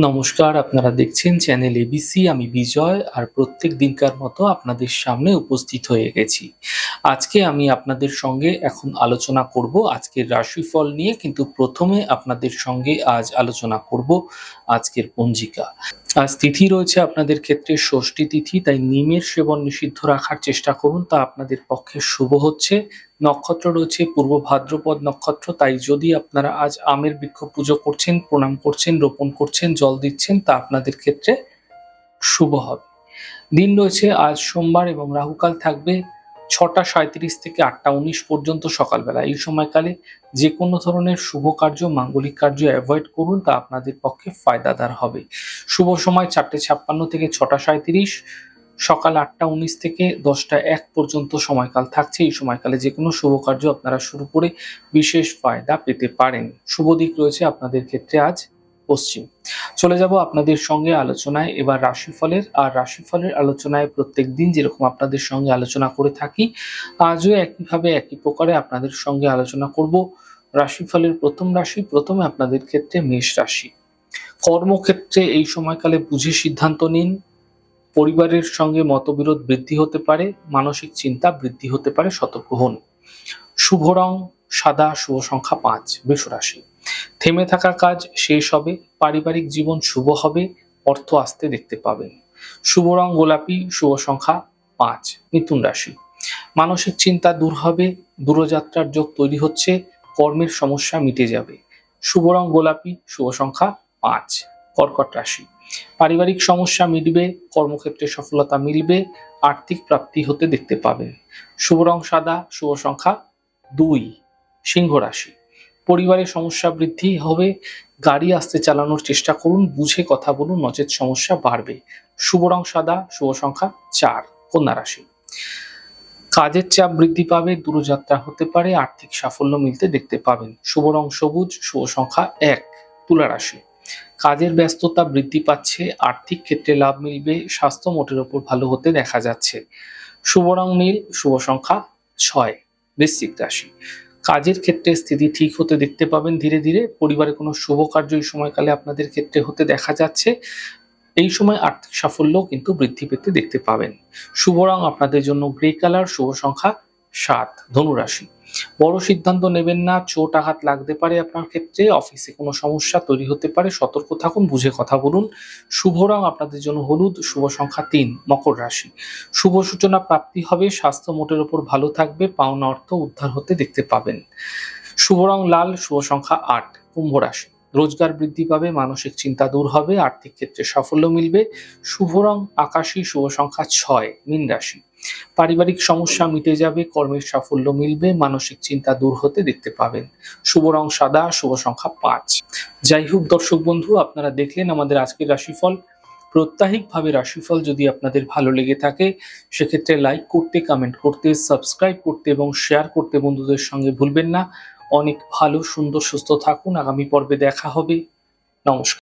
নমস্কার, আপনারা দেখছেন চ্যানেল এবিসি। আমি বিজয় আর প্রত্যেক দিনকার মতো আপনাদের সামনে উপস্থিত হয়ে গেছি। আজকে আমি আপনাদের সঙ্গে এখন আলোচনা করব আজকের রাশিফল নিয়ে, কিন্তু প্রথমে আপনাদের সঙ্গে আজ আলোচনা করব আজকের পঞ্জিকা। আজ তিথি রয়েছে আপনাদের ক্ষেত্রে ষষ্ঠী তিথি, তাই নিমের সেবন নিষিদ্ধ রাখার চেষ্টা করুন, তা আপনাদের পক্ষে শুভ হচ্ছে। নক্ষত্র রয়েছে পূর্ব ভাদ্রপদ নক্ষত্র, তাই যদি আপনারা আজ আমের বৃক্ষ পুজো করছেন, প্রণাম করছেন, রোপণ করছেন, জল দিচ্ছেন, তা আপনাদের ক্ষেত্রে শুভ হবে। দিন রয়েছে আজ সোমবার এবং রাহুকাল থাকবে 6টা 37 থেকে 8টা 19 পর্যন্ত সকালবেলা। এই সময়কালে যে কোনো ধরনের শুভ কার্য, মাঙ্গলিক কার্য অ্যাভয়েড করুন, তা আপনাদের পক্ষে ফায়দাদার হবে। শুভ সময় 4টে 56 থেকে 6টা 37, সকাল 8টা 19 থেকে 10টা 1 পর্যন্ত সময়কাল থাকছে। এই সময়কালে যে কোনো শুভ কার্য আপনারা শুরু করে বিশেষ ফায়দা পেতে পারেন। শুভ দিক রয়েছে আপনাদের ক্ষেত্রে আজ পশ্চিম। চলে যাব আপনাদের সঙ্গে আলোচনায় এবার রাশিফলের। আর রাশিফলের আলোচনায় প্রত্যেক দিন যেরকম আপনাদের সঙ্গে আলোচনা করে থাকি, আজও একইভাবে একই প্রকারে আপনাদের সঙ্গে আলোচনা করব রাশিফলের প্রথম রাশি। প্রথমে আপনাদের ক্ষেত্রে মেষ রাশি। কর্মক্ষেত্রে এই সময়কালে বুঝে সিদ্ধান্ত নিন। পরিবারের সঙ্গে মতবিরোধ বৃদ্ধি হতে পারে, মানসিক চিন্তা বৃদ্ধি হতে পারে, সতর্ক হন। শুভ রং সাদা, শুভ সংখ্যা 5। বৃষ রাশি। থেমে থাকা কাজ শেষ হবে, পারিবারিক জীবন শুভ হবে, অর্থ আসতে দেখতে পাবেন। শুভ রং গোলাপি, শুভ সংখ্যা 5। মিথুন রাশি। মানসিক চিন্তা দূর হবে, দূরযাত্রার যোগ তৈরি হচ্ছে, কর্মের সমস্যা মিটে যাবে। শুভ রং গোলাপি, শুভ সংখ্যা 5। কর্কট রাশি। পারিবারিক সমস্যা মিটবে, কর্মক্ষেত্রে সফলতা মিলবে, আর্থিক প্রাপ্তি হতে দেখতে পাবেন। শুভ রং সাদা, শুভ সংখ্যা 2। সিংহ রাশি। পরিবারের সমস্যা বৃদ্ধি হবে, গাড়ি আস্তে চালানোর চেষ্টা করুন, বুঝে কথা বলুন, নচেত সমস্যা বাড়বে। শুভ রং সাদা, শুভ সংখ্যা 4। কন্যা রাশি। কাজের চাপ বৃদ্ধি পাবে, দূরযাত্রা হতে পারে, আর্থিক সাফল্য মিলতে দেখতে পাবেন। শুভ রং সবুজ, শুভ সংখ্যা 1। তুলা রাশি। কাজের ব্যস্ততা বৃদ্ধি পাচ্ছে, আর্থিক ক্ষেত্রে লাভ মিলবে, স্বাস্থ্য মোটের ওপর ভালো হতে দেখা যাচ্ছে। শুভ রং নীল, শুভ সংখ্যা 6। বৃশ্চিক রাশি। কাজের ক্ষেত্রে স্থিতি ঠিক হতে দেখতে পাবেন ধীরে ধীরে, পরিবারে কোনো শুভ কার্য এই সময়কালে আপনাদের ক্ষেত্রে হতে দেখা যাচ্ছে। এই সময় আর্থিক সাফল্য কিন্তু বৃদ্ধি পেতে দেখতে পাবেন। শুভ রং আপনাদের জন্য গ্রে কালার, শুভ সংখ্যা 7। ধনুরাশি। বড় সিদ্ধান্ত নেবেন না, চোট আঘাত লাগতে পারে আপনার ক্ষেত্রে, অফিসে কোনো সমস্যা তৈরি হতে পারে, সতর্ক থাকুন, বুঝে কথা বলুন। শুভ রং আপনাদের জন্য হলুদ, শুভ সংখ্যা 3। মকর রাশি। শুভ সূচনা প্রাপ্তি হবে, স্বাস্থ্য মোটের ওপর ভালো থাকবে, পাওনা অর্থ উদ্ধার হতে দেখতে পাবেন। শুভ রং লাল, শুভ সংখ্যা 8। কুম্ভ রাশি। রোজগার বৃদ্ধি পাবে, মানসিক চিন্তা দূর হবে, আর্থিক ক্ষেত্রে সাফল্য মিলবে। শুভ রং আকাশী, শুভ সংখ্যা 6। মীন রাশি। পারিবারিক সমস্যা মিটে যাবে, কর্মের সাফল্য মিলবে, মানসিক চিন্তা দূর হতে দেখতে পাবেন। শুভ রং সাদা, শুভ সংখ্যা 5। যাই হোক দর্শক বন্ধু, আপনারা দেখলেন আমাদের আজকের রাশিফল। প্রত্যাহিকভাবে রাশিফল যদি আপনাদের ভালো লেগে থাকে, সেক্ষেত্রে লাইক করতে, কমেন্ট করতে, সাবস্ক্রাইব করতে এবং শেয়ার করতে বন্ধুদের সঙ্গে ভুলবেন না। অনেক ভালো, সুন্দর, সুস্থ থাকুন। আগামী পর্বে দেখা হবে। নমস্কার।